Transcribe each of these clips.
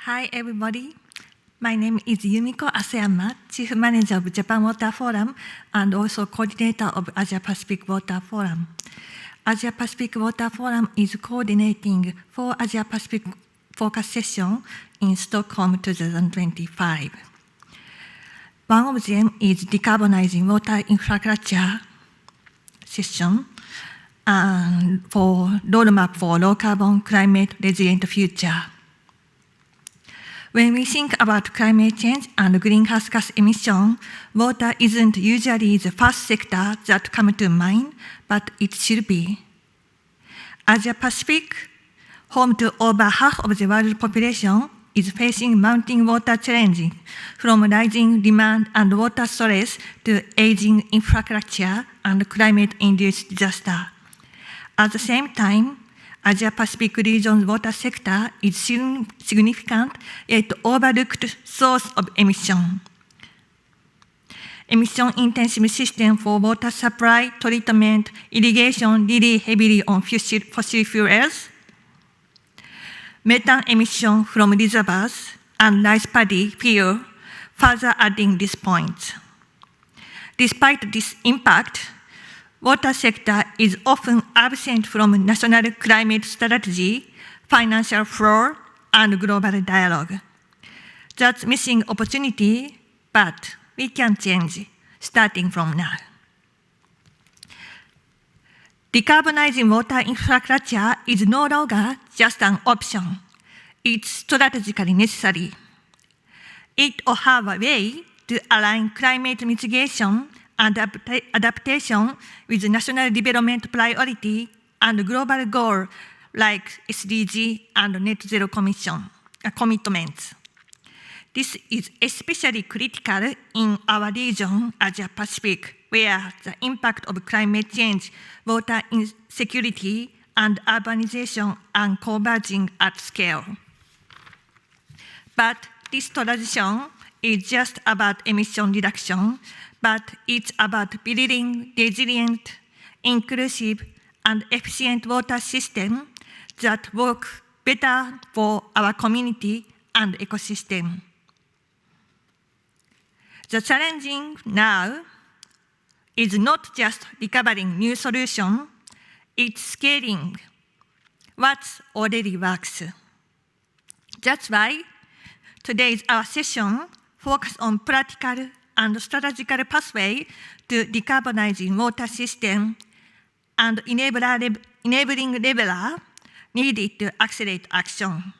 Hi, everybody. My name is Yumiko Asayama, Chief Manager of Japan Water Forum and also Coordinator of Asia Pacific Water Forum. Asia Pacific Water Forum is coordinating 4 Asia Pacific focus sessions in Stockholm 2025. One of them is Decarbonizing Water Infrastructure session and for roadmap for low carbon climate resilient future. When we think about climate change and greenhouse gas emission, water isn't usually the first sector that comes to mind, but it should be. Asia Pacific, home to over half of the world population, is facing mounting water challenges, from rising demand and water stress to aging infrastructure and climate-induced disaster. At the same time, Asia-Pacific region's water sector is significant yet overlooked source of emission. Emission-intensive system for water supply, treatment, irrigation rely heavily on fossil fuels. Methane emission from reservoirs and rice paddy fuel further adding this point. Despite this impact, water sector is often absent from national climate strategy, financial flow, and global dialogue. That's missing opportunity, but we can change starting from now. Decarbonizing water infrastructure is no longer just an option. It's strategically necessary. It will have a way to align climate mitigation and adaptation with national development priority and global goals like SDG and net zero commitments. This is especially critical in our region, Asia Pacific, where the impact of climate change, water insecurity, and urbanization are converging at scale. But this transition is just about emission reduction, but it's about building resilient, inclusive, and efficient water systems that work better for our community and ecosystem. The challenge now is not just recovering new solutions, it's scaling what already works. That's why today's our session focuses on practical and strategical pathway to decarbonizing water system and enabling leveler needed to accelerate action.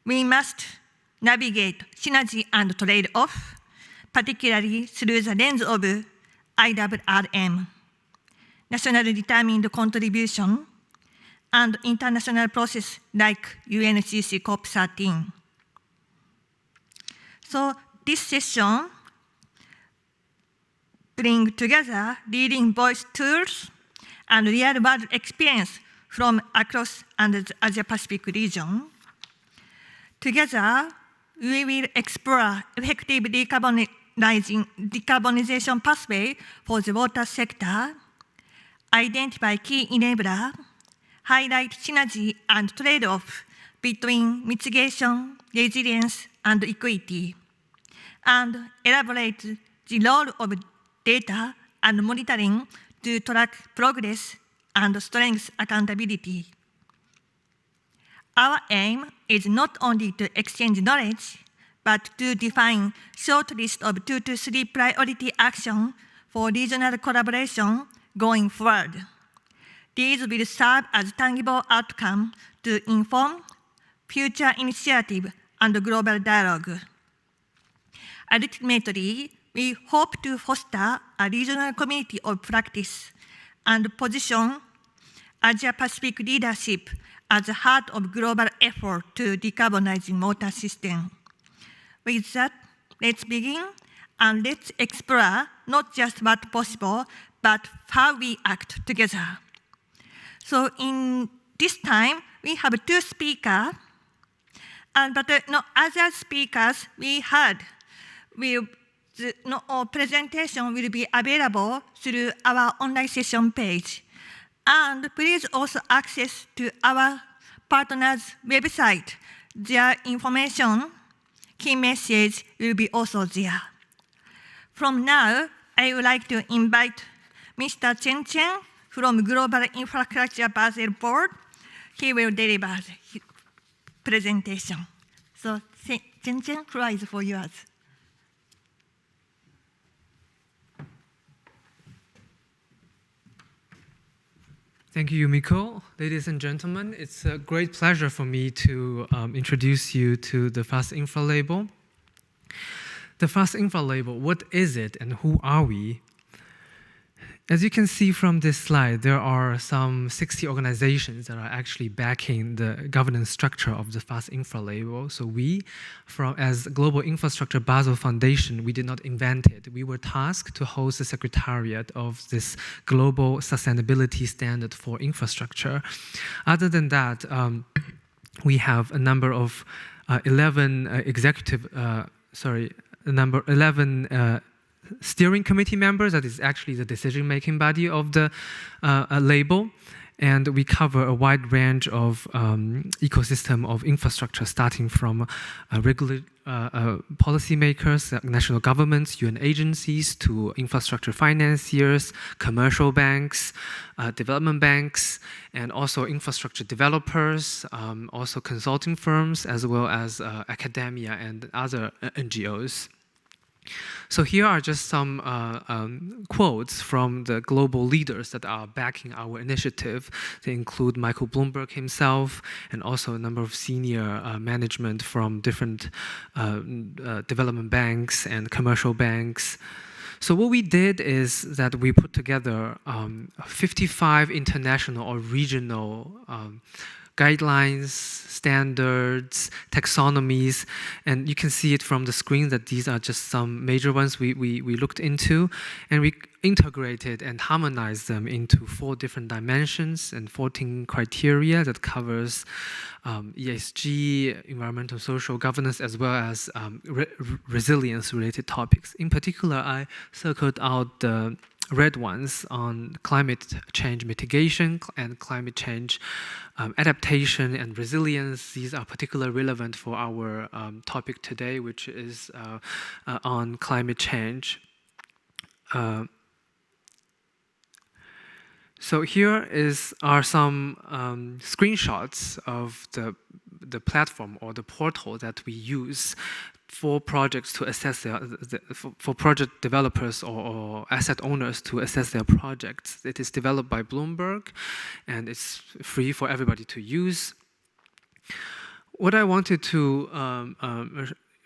We must navigate synergy and trade-off, particularly through the lens of IRRM, nationally determined contribution, and international process like UNCC COP13. So this session brings together leading voice tools and real-world experience from across the Asia-Pacific region. Together, we will explore effective decarbonization pathway for the water sector, identify key enablers, highlight synergy and trade-off between mitigation, resilience, and equity, and elaborate the role of data and monitoring to track progress and strengthen accountability. Our aim is not only to exchange knowledge, but to define a short list of 2 to 3 priority actions for regional collaboration going forward. These will serve as tangible outcomes to inform future initiatives and global dialogue. Ultimately, we hope to foster a regional community of practice and position Asia-Pacific leadership at the heart of global effort to decarbonizing water systems. With that, let's begin and let's explore not just what's possible, but how we act together. So in this time, we have 2 speakers, but no other speakers we had. The presentation will be available through our online session page. And please also access to our partners' website their information, key message will be also there. From now, I would like to invite Mr. Chen Chen from Global Infrastructure Basel Board. He will deliver his presentation. So, Chen Chen, floor is for yours. Thank you, Yumiko. Ladies and gentlemen, it's a great pleasure for me to introduce you to the Fast Infra label. The Fast Infra label, what is it and who are we? As you can see from this slide, there are some 60 organizations that are actually backing the governance structure of the Fast Infra label. So we, as Global Infrastructure Basel Foundation, we did not invent it. We were tasked to host the secretariat of this global sustainability standard for infrastructure. Other than that, we have a number of 11 steering committee members, that is actually the decision-making body of the label, and we cover a wide range of ecosystem of infrastructure, starting from policymakers, national governments, UN agencies, to infrastructure financiers, commercial banks, development banks, and also infrastructure developers, also consulting firms, as well as academia and other NGOs. So here are just some quotes from the global leaders that are backing our initiative. They include Michael Bloomberg himself, and also a number of senior management from different development banks and commercial banks. So what we did is that we put together 55 international or regional guidelines, standards, taxonomies, and you can see it from the screen that these are just some major ones we looked into, and we integrated and harmonized them into 4 different dimensions and 14 criteria that covers ESG, environmental, social, governance, as well as resilience-related topics. In particular, I circled out the red ones on climate change mitigation and climate change adaptation and resilience. These are particularly relevant for our topic today, which is on climate change. So here are some screenshots of the platform or the portal that we use for projects to assess for project developers or asset owners to assess their projects. It is developed by Bloomberg, and it's free for everybody to use. What I wanted to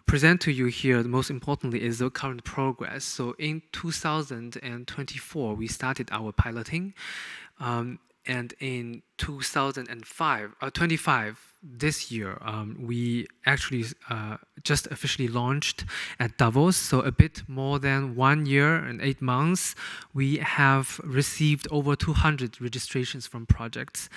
present to you here, most importantly, is the current progress. So in 2024, we started our piloting, and in 2025, this year, we actually just officially launched at Davos. So a bit more than 1 year and 8 months, we have received over 200 registrations from projects,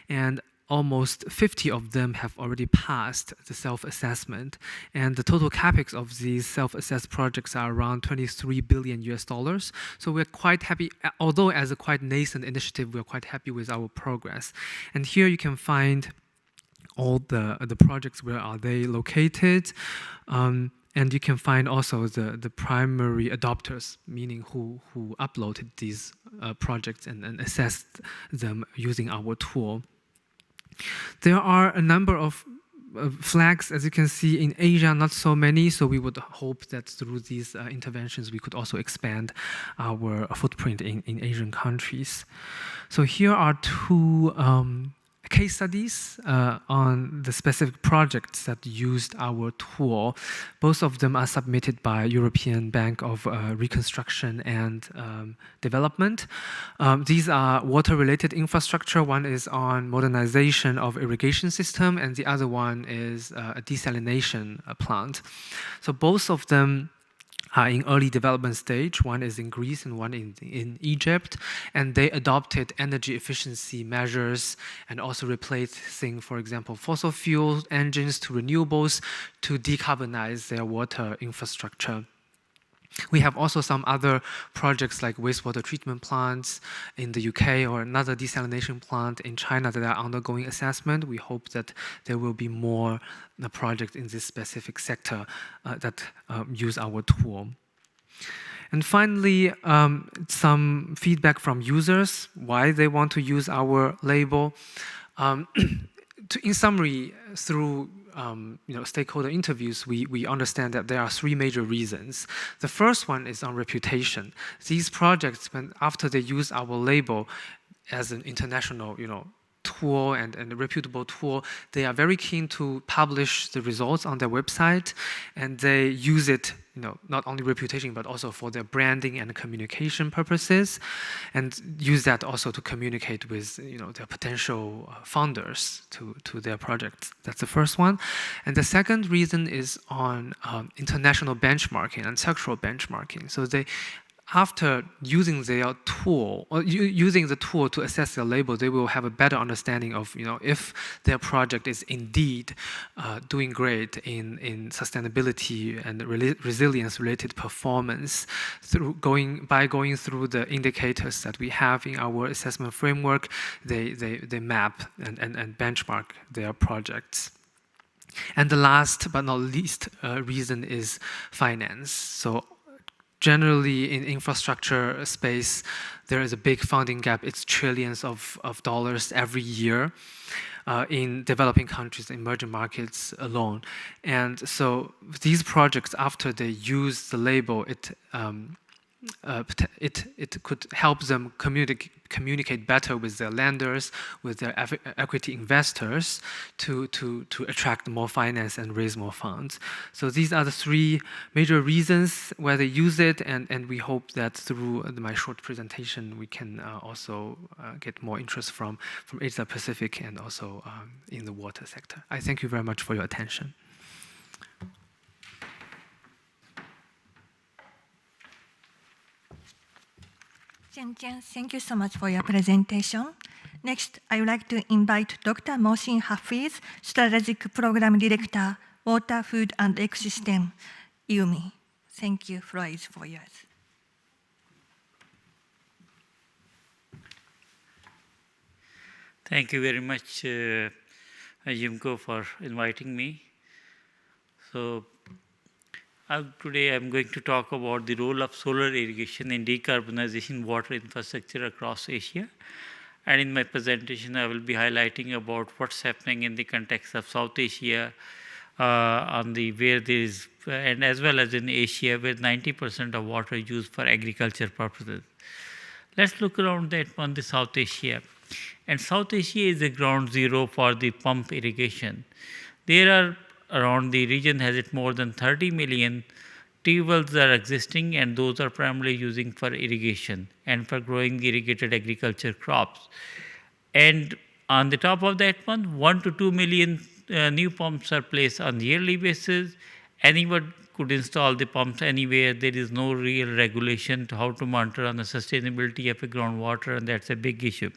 and almost 50 of them have already passed the self-assessment. And the total capex of these self-assessed projects are around $23 billion. So we're quite happy, although as a quite nascent initiative, we're quite happy with our progress. And here you can find all the projects, where are they located, and you can find also the primary adopters, meaning who uploaded these projects and assessed them using our tool. There are a number of flags, as you can see, in Asia, not so many, so we would hope that through these interventions we could also expand our footprint in Asian countries. So here are 2 case studies on the specific projects that used our tool. Both of them are submitted by European Bank of Reconstruction and Development. These are water-related infrastructure. One is on modernization of irrigation system, and the other one is a desalination plant. So both of them are in early development stage. One is in Greece and one in Egypt, and they adopted energy efficiency measures and also replacing, for example, fossil fuel engines to renewables to decarbonize their water infrastructure. We have also some other projects like wastewater treatment plants in the UK or another desalination plant in China that are undergoing assessment. We hope that there will be more projects in this specific sector that use our tool. And finally, some feedback from users, why they want to use our label. In summary, through stakeholder interviews, we understand that there are three major reasons. The first one is on reputation. These projects, after they use our label as an international, tool and a reputable tool, they are very keen to publish the results on their website, and they use it, not only reputation but also for their branding and communication purposes, and use that also to communicate with their potential funders to their projects. That's the first one. And the second reason is on international benchmarking and sectoral benchmarking. So after using their tool, or using the tool to assess their label, they will have a better understanding of, if their project is indeed doing great in sustainability and resilience-related performance by going through the indicators that we have in our assessment framework. They map and benchmark their projects. And the last but not least reason is finance. So generally, in infrastructure space, there is a big funding gap. It's trillions of dollars every year in developing countries, emerging markets alone. And so these projects, after they use the label, it could help them communicate better with their lenders, with their equity investors, to attract more finance and raise more funds. So these are the three major reasons why they use it, and we hope that through my short presentation we can also get more interest from Asia Pacific and also in the water sector. I thank you very much for your attention. Chen, thank you so much for your presentation. Next, I would like to invite Dr. Mohsin Hafiz, Strategic Program Director, Water, Food and Ecosystem, IUMI. Thank you. Floor is for yours. Thank you very much, Jimko, for inviting me. So, today I'm going to talk about the role of solar irrigation in decarbonization water infrastructure across Asia. And in my presentation, I will be highlighting about what's happening in the context of South Asia, and as well as in Asia, where 90% of water is used for agriculture purposes. Let's look around that one, the South Asia. And South Asia is the ground zero for the pump irrigation. There are around the region has it more than 30 million tube wells are existing, and those are primarily using for irrigation and for growing the irrigated agriculture crops. And on the top of that one, 1 to 2 million new pumps are placed on yearly basis. Anyone could install the pumps anywhere. There is no real regulation to how to monitor on the sustainability of a groundwater, and that's a big issue.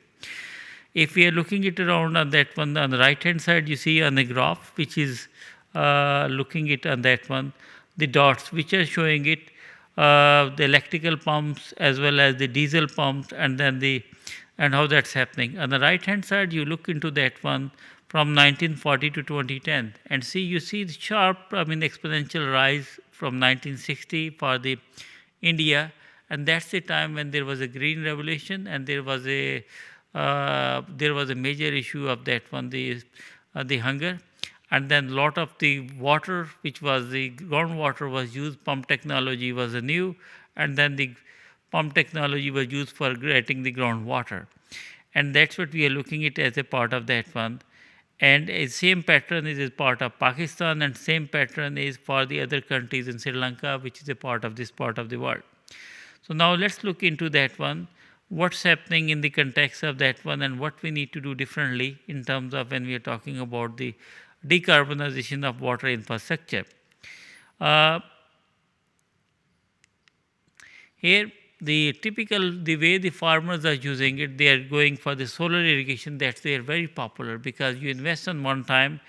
If we are looking it around on that one, on the right-hand side, you see on the graph, which is looking it on that one, the dots which are showing it, the electrical pumps as well as the diesel pumps, and then and how that's happening. On the right-hand side, you look into that one from 1940 to 2010, and you see the sharp, exponential rise from 1960 for the India, and that's the time when there was a green revolution, and there was a major issue of that one, the hunger. And then a lot of the water, which was the groundwater, was used. Pump technology was new, and then the pump technology was used for getting the groundwater. And that's what we are looking at as a part of that one. And the same pattern is part of Pakistan, and same pattern is for the other countries in Sri Lanka, which is a part of this part of the world. So now let's look into that one. What's happening in the context of that one, and what we need to do differently in terms of when we are talking about the decarbonization of water infrastructure. Here, the way the farmers are using it, they are going for the solar irrigation. They are very popular because you invest on one time,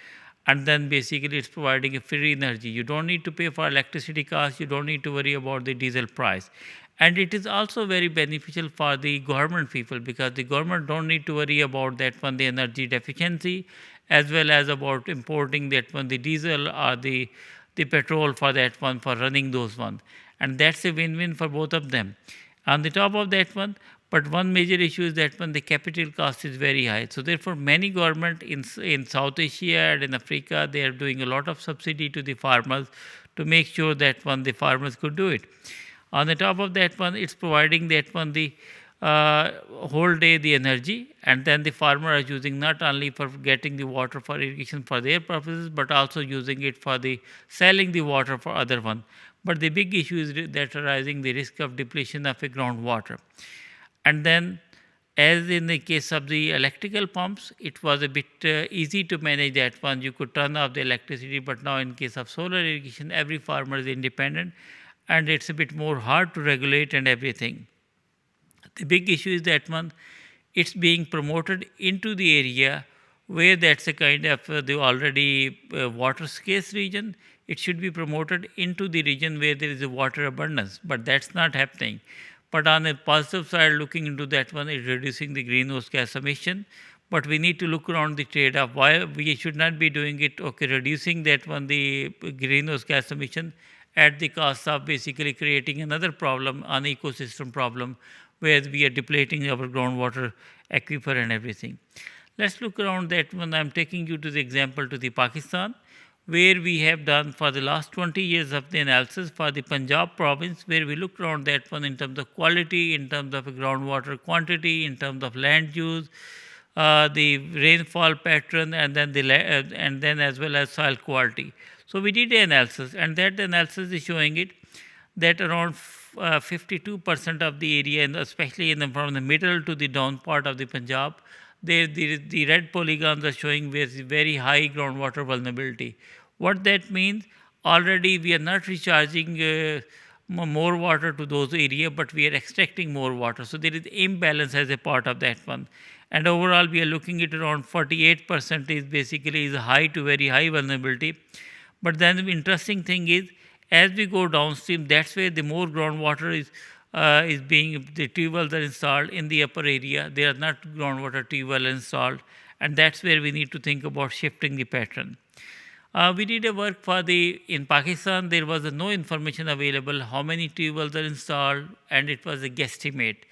and then basically it's providing a free energy. You don't need to pay for electricity costs, you don't need to worry about the diesel price. And it is also very beneficial for the government people, because the government don't need to worry about that one, the energy deficiency, as well as about importing that one, the diesel or the petrol for that one, for running those one. And that's a win-win for both of them. On the top of that one, but one major issue is that when the capital cost is very high. So therefore, many government in South Asia and in Africa, they are doing a lot of subsidy to the farmers to make sure that one, the farmers could do it. On the top of that one, it's providing that one, the whole day the energy, and then the farmer are using not only for getting the water for irrigation for their purposes, but also using it for the selling the water for other one. But the big issue is that arising the risk of depletion of a groundwater. And then, as in the case of the electrical pumps, it was a bit easy to manage that one. You could turn off the electricity, but now in case of solar irrigation, every farmer is independent, and it's a bit more hard to regulate and everything. The big issue is that one, it's being promoted into the area where that's a kind of the already water scarce region. It should be promoted into the region where there is a water abundance, but that's not happening. But on the positive side, looking into that one is reducing the greenhouse gas emission. But we need to look around the trade-off. Why we should not be doing it, okay, reducing that one, the greenhouse gas emission, at the cost of basically creating another problem, an ecosystem problem, where we are depleting our groundwater aquifer and everything. Let's look around that one. I'm taking you to the example to the Pakistan, where we have done for the last 20 years of the analysis for the Punjab province, where we looked around that one in terms of quality, in terms of groundwater quantity, in terms of land use, the rainfall pattern, and then as well as soil quality. So we did an analysis, and that analysis is showing it that around 52% of the area, and especially from the middle to the down part of the Punjab, the red polygons are showing very high groundwater vulnerability. What that means, already we are not recharging more water to those areas, but we are extracting more water. So there is imbalance as a part of that one. And overall, we are looking at around 48% is basically is high to very high vulnerability. But then the interesting thing is, as we go downstream, that's where the more groundwater is being, the tube-wells are installed in the upper area. There are not groundwater tube-well installed, and that's where we need to think about shifting the pattern. We did a work in Pakistan, there was no information available how many tube-wells are installed, and it was a guesstimate.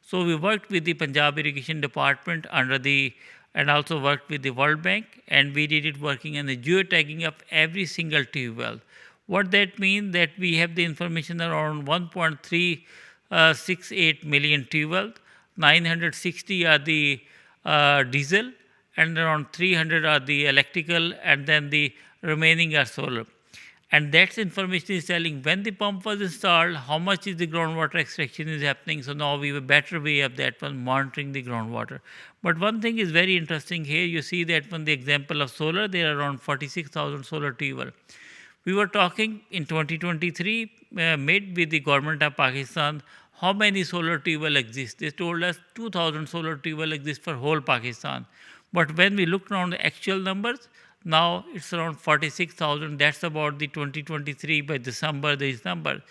So we worked with the Punjab Irrigation Department and also worked with the World Bank, and we did it working on the geotagging of every single tube-well. What that means, that we have the information around 1.368 million tube-wells, 960 are the diesel, and around 300 are the electrical, and then the remaining are solar. And that information is telling when the pump was installed, how much is the groundwater extraction is happening. So now we have a better way of that one, monitoring the groundwater. But one thing is very interesting here. You see that from the example of solar, there are around 46,000 solar tube-wells. We were talking in 2023 mid with the government of Pakistan, how many solar tube-wells exist. They told us 2,000 solar tube-wells exist for whole Pakistan. But when we looked around the actual numbers, now it's around 46,000. That's about the 2023 by December, this number.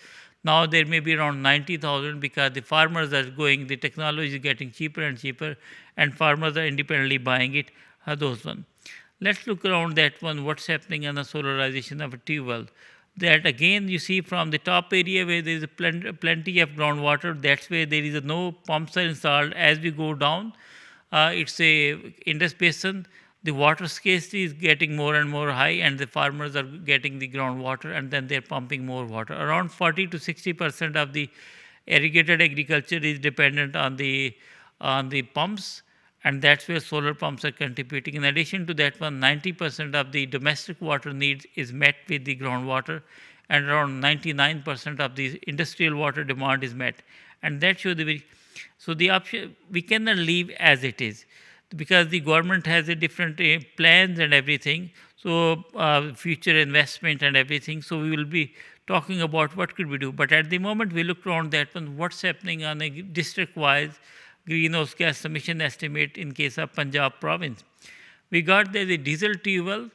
Now there may be around 90,000 because the farmers are going, the technology is getting cheaper and cheaper, and farmers are independently buying it, those ones. Let's look around that one, what's happening on the solarization of a tube-well. That again you see from the top area where there is plenty of groundwater, that's where there is no pumps are installed. As we go down, it's a Indus Basin, the water scarcity is getting more and more high, and the farmers are getting the groundwater, and then they're pumping more water. Around 40 to 60% of the irrigated agriculture is dependent on the pumps, and that's where solar pumps are contributing. In addition to that one, 90% of the domestic water needs is met with the groundwater, and around 99% of the industrial water demand is met. And that shows the option, we cannot leave as it is, because the government has a different plans and everything, so future investment and everything. So we will be talking about what could we do. But at the moment, we look around that one, what's happening on a district-wise greenhouse gas emission estimate in case of Punjab province. We got there the diesel tube-well,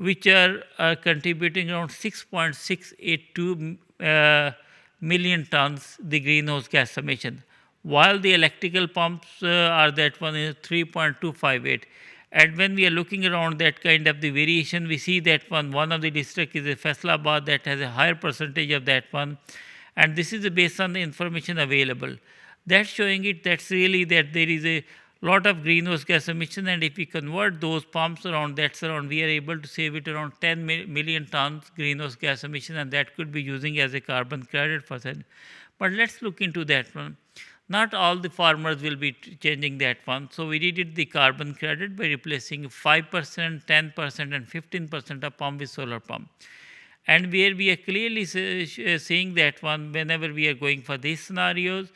which are contributing around 6.682 million tons the greenhouse gas emission, while the electrical pumps are that one is 3.258. And when we are looking around that kind of the variation, we see that one of the district is Faisalabad that has a higher percentage of that one. And this is based on the information available. That's showing it that's really that there is a lot of greenhouse gas emission, and if we convert those pumps around, we are able to save it around 10 million tons greenhouse gas emission, and that could be using as a carbon credit for that. But let's look into that one. Not all the farmers will be changing that one. So we did the carbon credit by replacing 5%, 10%, and 15% of pump with solar pump. And where we are clearly seeing that one whenever we are going for these scenarios,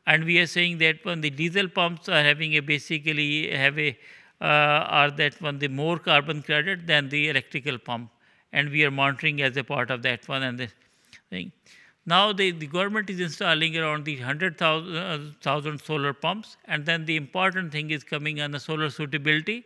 and we are saying that one the diesel pumps are having a basically have a are that one the more carbon credit than the electrical pump, and we are monitoring as a part of that one and the thing. Now the government is installing around the 100,000 solar pumps, and then the important thing is coming on the solar suitability.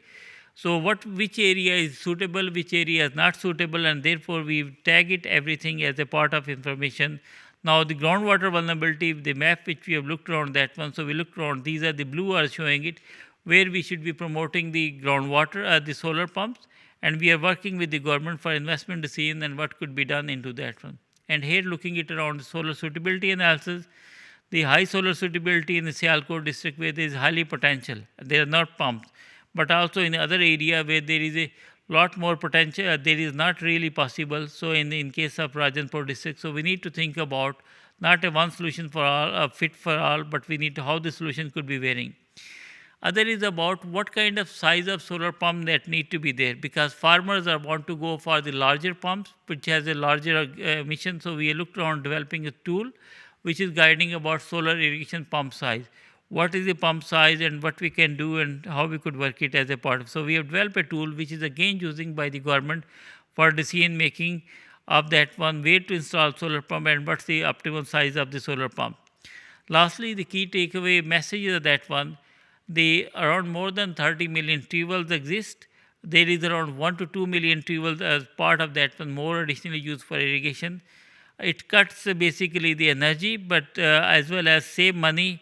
So which area is suitable, which area is not suitable, and therefore we tag it everything as a part of information. Now the groundwater vulnerability, the map which we have looked around that one, so we looked around, these are the blue are showing it, where we should be promoting the groundwater, the solar pumps, and we are working with the government for investment decision and what could be done into that one. And here looking at around the solar suitability analysis, the high solar suitability in the Sialkot district where there is highly potential, they are not pumps, but also in other area where there is a lot more potential, there is not really possible. So in case of Rajanpur district, so we need to think about not a one solution for all, fit for all, but we need to how the solution could be varying. Other is about what kind of size of solar pump that need to be there, because farmers want to go for the larger pumps which has a larger emission. So we looked around developing a tool which is guiding about solar irrigation pump size. What is the pump size and what we can do and how we could work it as a part of. So we have developed a tool which is again using by the government for decision making of that one, where to install solar pump and what's the optimal size of the solar pump. Lastly, the key takeaway message is that one, the around more than 30 million tree wells exist. There is around 1 to 2 million tree wells as part of that one, more additionally used for irrigation. It cuts basically the energy, but as well as save money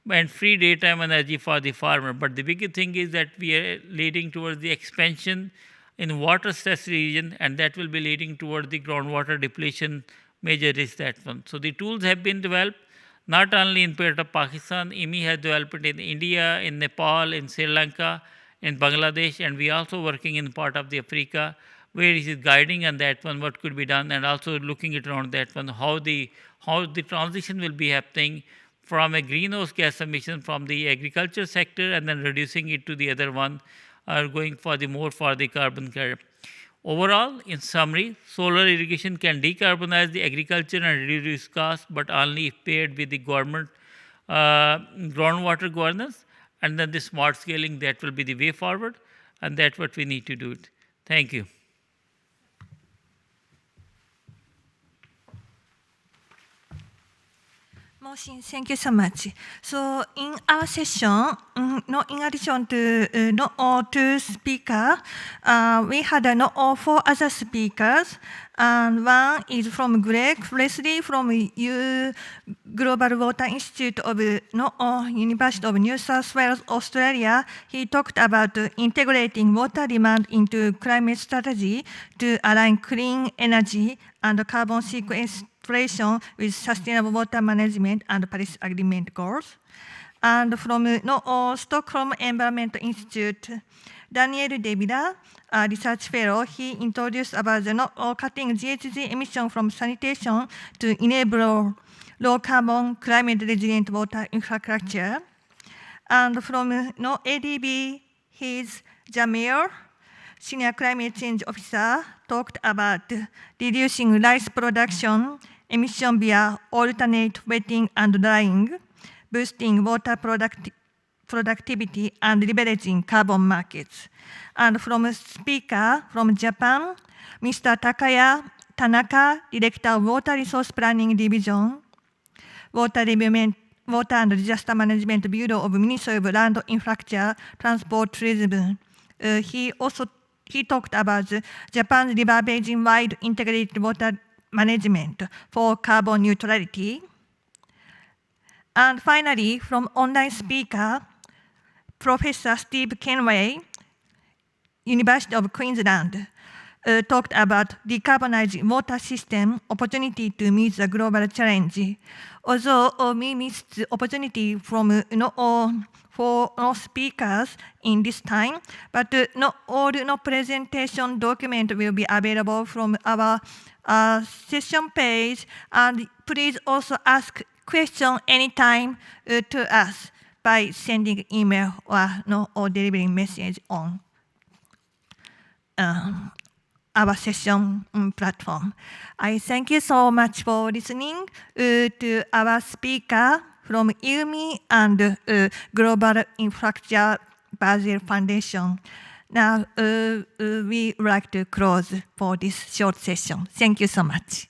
and free daytime energy for the farmer. But the big thing is that we are leading towards the expansion in water stress region, and that will be leading towards the groundwater depletion major risk that one. So the tools have been developed not only in part of Pakistan, IMI has developed it in India, in Nepal, in Sri Lanka, in Bangladesh, and we are also working in part of the Africa where it is guiding on that one what could be done, and also looking at around that one how the transition will be happening from a greenhouse gas emission from the agriculture sector and then reducing it to the other one, or going for the more for the carbon credit. Overall, in summary, solar irrigation can decarbonize the agriculture and reduce costs, but only if paired with the government groundwater governance, and then the smart scaling, that will be the way forward, and that's what we need to do it. Thank you. Mohsin, thank you so much. So in our session, in addition to not all two speakers, we had not all four other speakers. And one is from Greg Leslie from Global Water Institute of University of New South Wales, Australia. He talked about integrating water demand into climate strategy to align clean energy and carbon sequestration with sustainable water management and Paris Agreement goals. And from Stockholm Environment Institute, Daniel Devida, a research fellow, he introduced about the cutting GHG emission from sanitation to enable low carbon, climate resilient water infrastructure. And from ADB, he's Jamil, Senior Climate Change Officer, talked about reducing rice production emission via alternate wetting and drying, boosting water productivity and leveraging carbon markets. And from a speaker from Japan, Mr. Takaya Tanaka, Director of Water Resource Planning Division, Water and Disaster Management Bureau of Ministry of Land Infrastructure, Transport, Tourism. He also he talked about Japan's river basin-wide integrated water management for carbon neutrality. And finally, from online speaker, Professor Steve Kenway, University of Queensland, talked about decarbonizing water system opportunity to meet the global challenge. Although we missed the opportunity from for all speakers in this time, but not all presentation document will be available from our session page. And please also ask question anytime to us by sending email or delivering message on our session platform. I thank you so much for listening to our speaker from IUMI and Global Infrastructure Basel Foundation. Now we would like to close for this short session. Thank you so much.